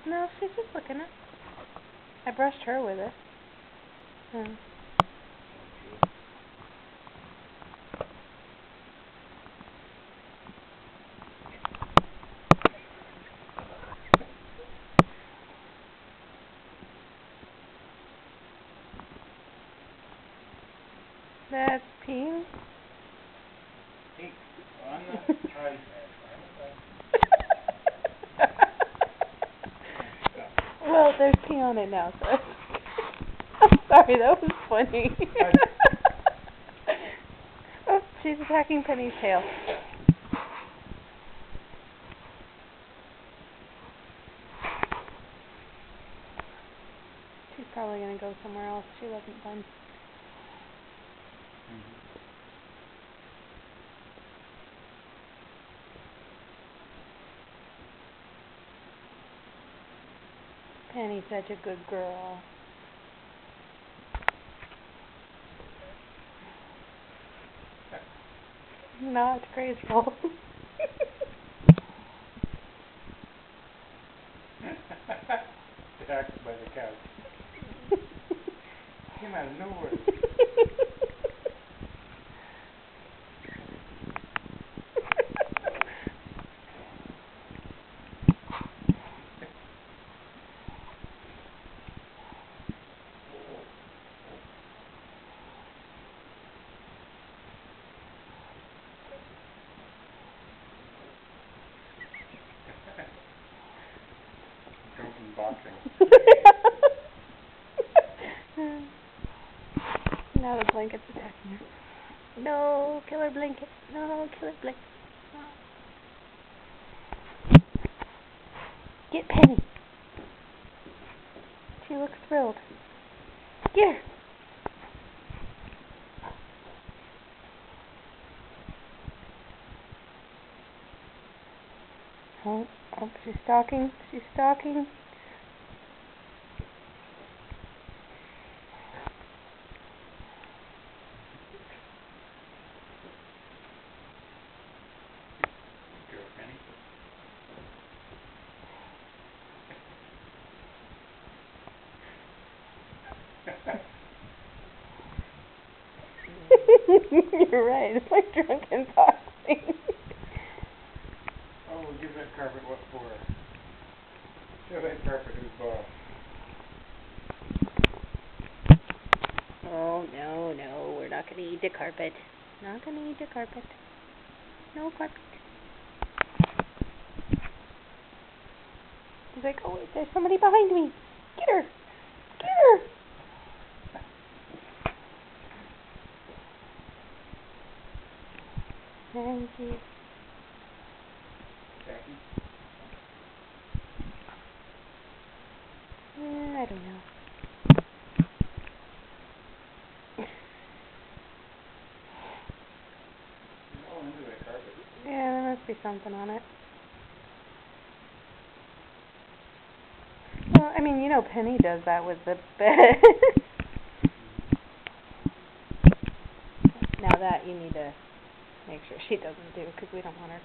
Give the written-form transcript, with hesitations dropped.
No, she's just looking at it. I brushed her with it. Hmm. That's peeing. Hey, on the iPad. Well, there's pee on it now, so. I'm sorry, that was funny. Oh, she's attacking Penny's tail. She's probably going to go somewhere else. She wasn't done. Penny's such a good girl. Not graceful. Attacked by the couch. Came out of nowhere. From boxing. Now the blanket's attacking her. No, killer blanket. No, killer blanket. No. Get Penny. She looks thrilled. Get her. Oh, she's stalking. She's stalking. You're right. It's like drunken boxing. Oh, we'll give that carpet what for. Show that carpet who's boss. Oh, no, we're not going to eat the carpet. Not going to eat the carpet. No carpet. He's like, oh, wait, there's somebody behind me. Get her. Get her. Thank you. Jackie? I don't know. All into that carpet. Yeah, there must be something on it. Well, I mean, you know Penny does that with the bed. Now that you need to make sure she doesn't do, because we don't want her to.